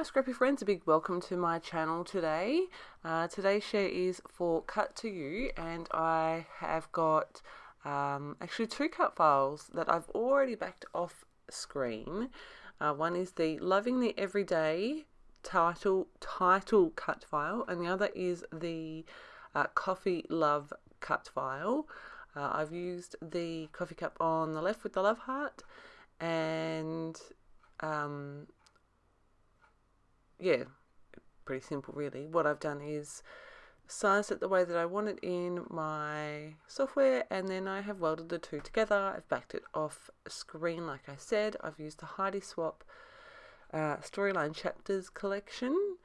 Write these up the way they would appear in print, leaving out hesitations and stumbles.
Scrappy friends, a big welcome to my channel today. Today's share is for Cut to You, and I have got actually two cut files that I've already backed off screen. One is the Loving the Everyday title cut file, and the other is the Coffee Love cut file. I've used the coffee cup on the left with the love heart, and yeah, pretty simple really. What I've done is sized it the way that I want it in my software, and then I have welded the two together. I've backed it off screen like I said. I've used the Heidi Swap Storyline Chapters collection,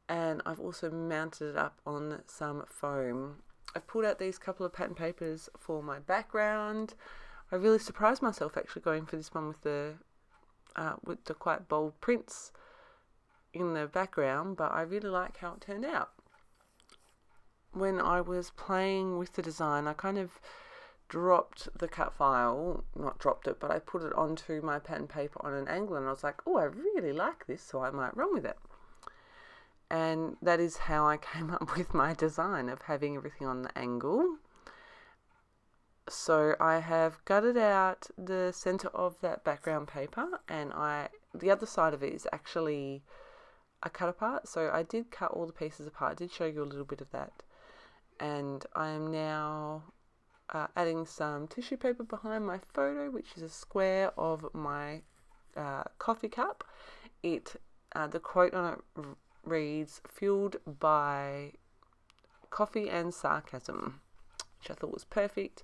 and I've also mounted it up on some foam. I've pulled out these couple of pattern papers for my background. I really surprised myself actually going for this one with the quite bold prints in the background, but I really like how it turned out. When I was playing with the design, I kind of dropped the cut file, not dropped it, but I put it onto my pattern paper on an angle, and I was like, oh, I really like this, so I might run with it. And that is how I came up with my design of having everything on the angle. So I have gutted out the center of that background paper, and the other side of it is actually a cut apart. So I did cut all the pieces apart. I did show you a little bit of that. And I am now adding some tissue paper behind my photo, which is a square of my coffee cup. The quote on it reads, "Fueled by coffee and sarcasm," which I thought was perfect.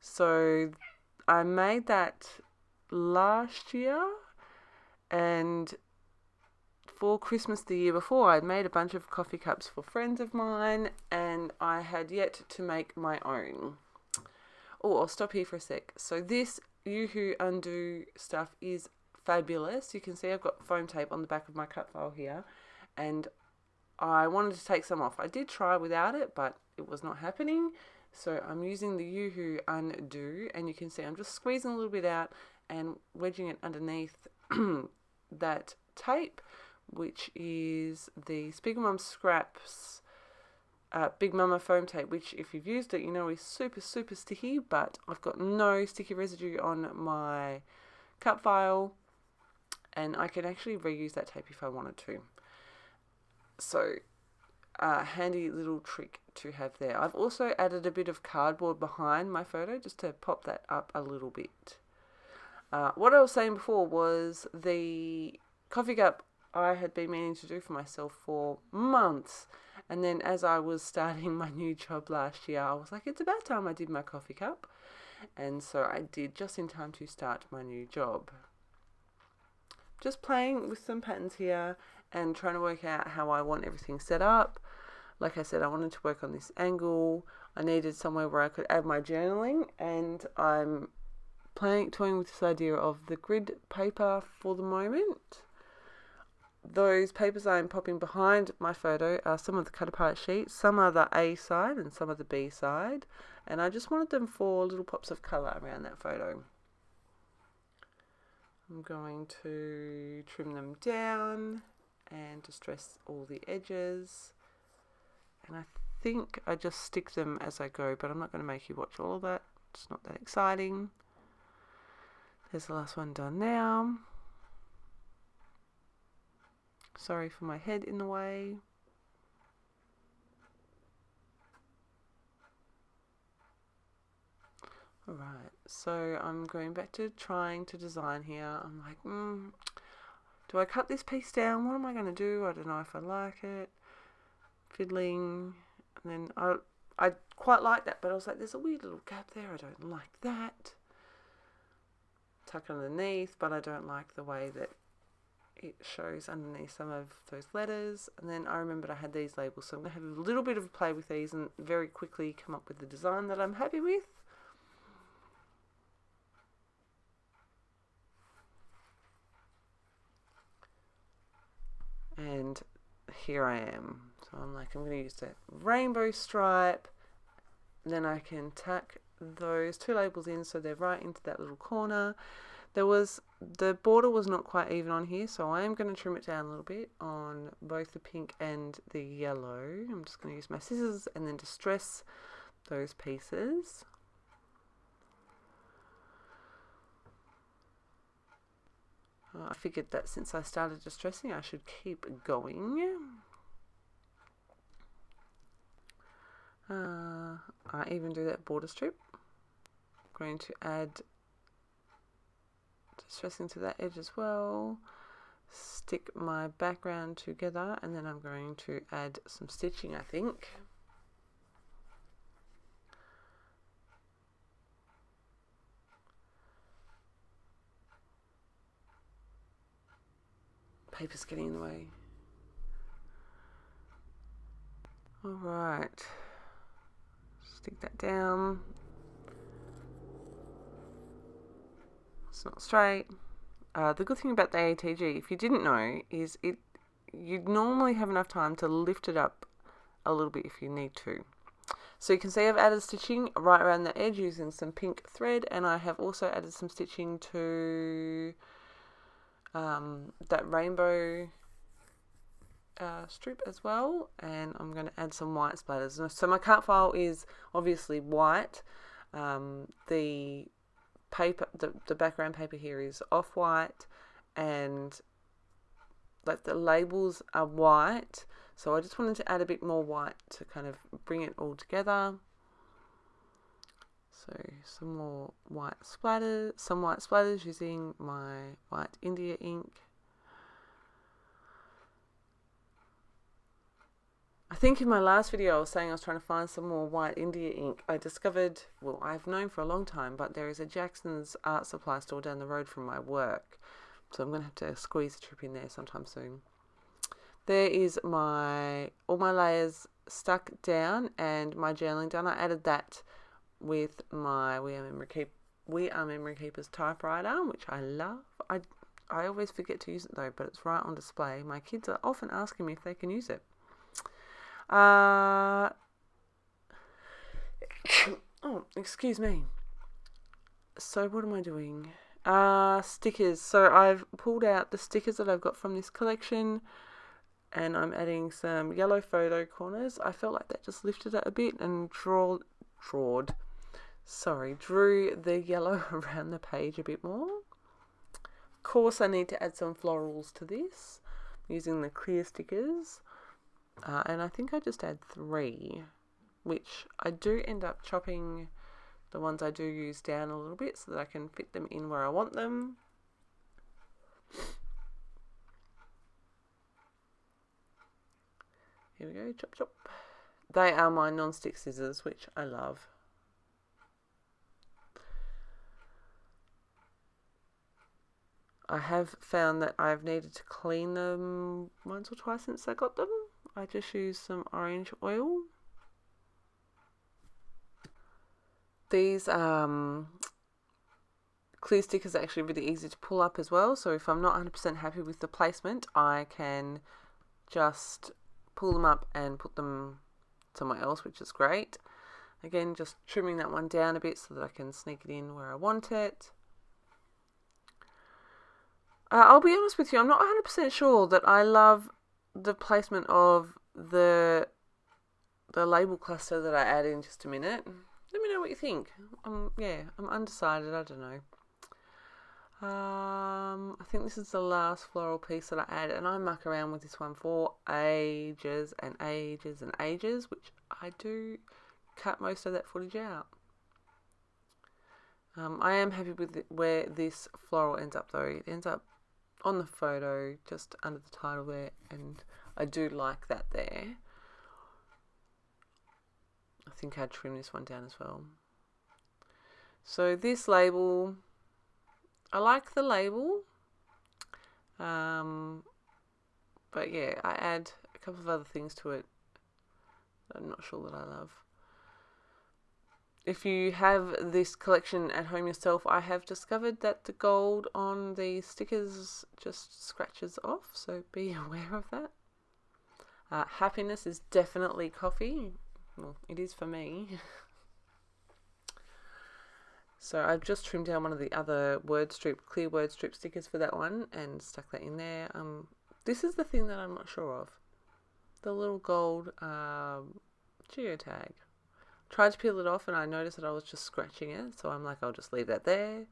So I made that last year, and for Christmas the year before, I'd made a bunch of coffee cups for friends of mine, and I had yet to make my own. Oh, I'll stop here for a sec. So this Yoo-Hoo Undo stuff is fabulous. You can see I've got foam tape on the back of my cut file here, and I wanted to take some off. I did try without it, but it was not happening. So I'm using the Yoo-Hoo Undo, and you can see I'm just squeezing a little bit out and wedging it underneath that tape, which is the Spiegelmum Scraps Big Mama foam tape, which if you've used it, you know is super, super sticky, but I've got no sticky residue on my cut file, and I can actually reuse that tape if I wanted to. So handy little trick to have there. I've also added a bit of cardboard behind my photo just to pop that up a little bit. What I was saying before was the coffee cup I had been meaning to do for myself for months, and then as I was starting my new job last year, I was like, it's about time I did my coffee cup, and so I did just in time to start my new job. Just playing with some patterns here and trying to work out how I want everything set up. Like I said, I wanted to work on this angle. I needed somewhere where I could add my journaling, and I'm toying with this idea of the grid paper for the moment. Those papers I'm popping behind my photo are some of the cut apart sheets. Some are the A side and some are the B side, and I just wanted them for little pops of colour around that photo. I'm going to trim them down and distress all the edges, and I think I just stick them as I go, but I'm not going to make you watch all of that. It's not that exciting. There's the last one done now. Sorry for my head in the way. Alright, so I'm going back to trying to design here. I'm like, do I cut this piece down? What am I going to do? I don't know if I like it. Fiddling. And then I quite like that, but I was like, there's a weird little gap there. I don't like that. Tuck underneath, but I don't like the way that it shows underneath some of those letters. And then I remembered I had these labels, so I'm going to have a little bit of a play with these and very quickly come up with the design that I'm happy with. And here I am. So I'm going to use that rainbow stripe, then I can tuck those two labels in so they're right into that little corner. the border was not quite even on here, so I am going to trim it down a little bit on both the pink and the yellow. I'm just going to use my scissors and then distress those pieces. I figured that since I started distressing, I should keep going. I even do that border strip. I'm going to add distressing to that edge as well. Stick my background together, and then I'm going to add some stitching, I think. Paper's getting in the way. Alright. Stick that down. It's not straight. The good thing about the ATG, if you didn't know, is you'd normally have enough time to lift it up a little bit if you need to. So you can see I've added stitching right around the edge using some pink thread, and I have also added some stitching to that rainbow strip as well, and I'm going to add some white splatters. So my cut file is obviously white. The paper, the background paper here is off-white, and like the labels are white, so I just wanted to add a bit more white to kind of bring it all together. So some more white splatters using my white India ink. I think in my last video I was saying I was trying to find some more white India ink. I discovered, well, I've known for a long time, but there is a Jackson's art supply store down the road from my work. So I'm going to have to squeeze a trip in there sometime soon. There is all my layers stuck down and my journaling done. I added that with my We Are Memory Keepers typewriter, which I love. I always forget to use it though, but it's right on display. My kids are often asking me if they can use it. Oh, excuse me. So what am I doing? Stickers. So I've pulled out the stickers that I've got from this collection, and I'm adding some yellow photo corners. I felt like that just lifted it a bit and drew the yellow around the page a bit more. Of course, I need to add some florals to this using the clear stickers. And I think I just add 3, which I do end up chopping the ones I do use down a little bit so that I can fit them in where I want them. Here we go, chop chop. They are my non-stick scissors, which I love. I have found that I've needed to clean them once or twice since I got them. I just use some orange oil. These clear stickers are actually really easy to pull up as well, so if I'm not 100% happy with the placement, I can just pull them up and put them somewhere else, which is great. Again, just trimming that one down a bit so that I can sneak it in where I want it. I'll be honest with you, I'm not 100% sure that I love the placement of the label cluster that I add in just a minute. Let me know what you think. I'm undecided, I don't know. I think this is the last floral piece that I add, and I muck around with this one for ages and ages and ages, which I do cut most of that footage out. I am happy with where this floral ends up though. It ends up on the photo just under the title there, and I do like that there. I think I'd trim this one down as well. So this label, I like the label, but yeah, I add a couple of other things to it that I'm not sure that I love. If you have this collection at home yourself, I have discovered that the gold on the stickers just scratches off, so be aware of that. Happiness is definitely coffee. Well, it is for me. So I've just trimmed down one of the other clear word strip stickers for that one and stuck that in there. This is the thing that I'm not sure of. The little gold geotag. Tried to peel it off and I noticed that I was just scratching it, so I'm like, I'll just leave that there.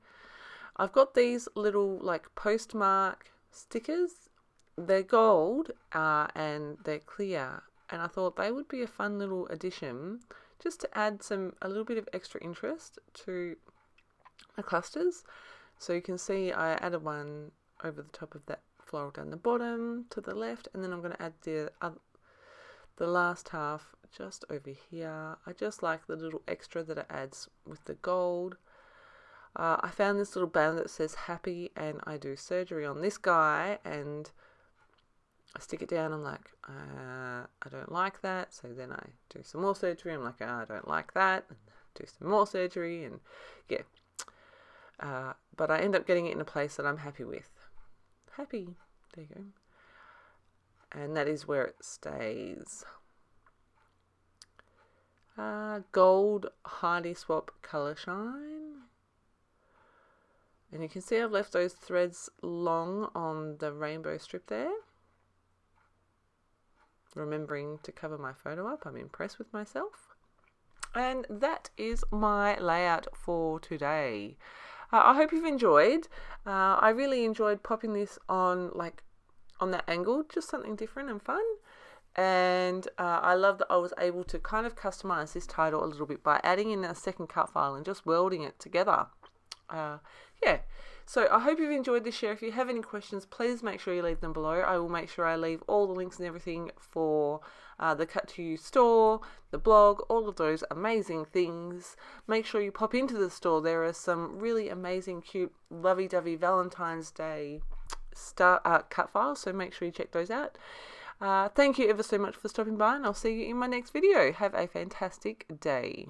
I've got these little like postmark stickers. They're gold and they're clear, and I thought they would be a fun little addition just to add a little bit of extra interest to my clusters. So you can see I added one over the top of that floral down the bottom to the left, and then I'm going to add the last half just over here. I just like the little extra that it adds with the gold. I found this little banner that says happy, and I do surgery on this guy, and I stick it down. I'm like, I don't like that. So then I do some more surgery. I'm like, I don't like that. And do some more surgery, and yeah. But I end up getting it in a place that I'm happy with. Happy. There you go. And that is where it stays. Gold Hardy Swap Colour Shine. And you can see I've left those threads long on the rainbow strip there. Remembering to cover my photo up. I'm impressed with myself. And that is my layout for today. I hope you've enjoyed. I really enjoyed popping this on that angle, just something different and fun. And I love that I was able to kind of customize this title a little bit by adding in a second cut file and just welding it together. Yeah, so I hope you've enjoyed this share. If you have any questions, please make sure you leave them below. I will make sure I leave all the links and everything for the Cut To You store, the blog, all of those amazing things. Make sure you pop into the store. There are some really amazing, cute, lovey-dovey Valentine's Day cut files, so make sure you check those out. Thank you ever so much for stopping by, and I'll see you in my next video. Have a fantastic day.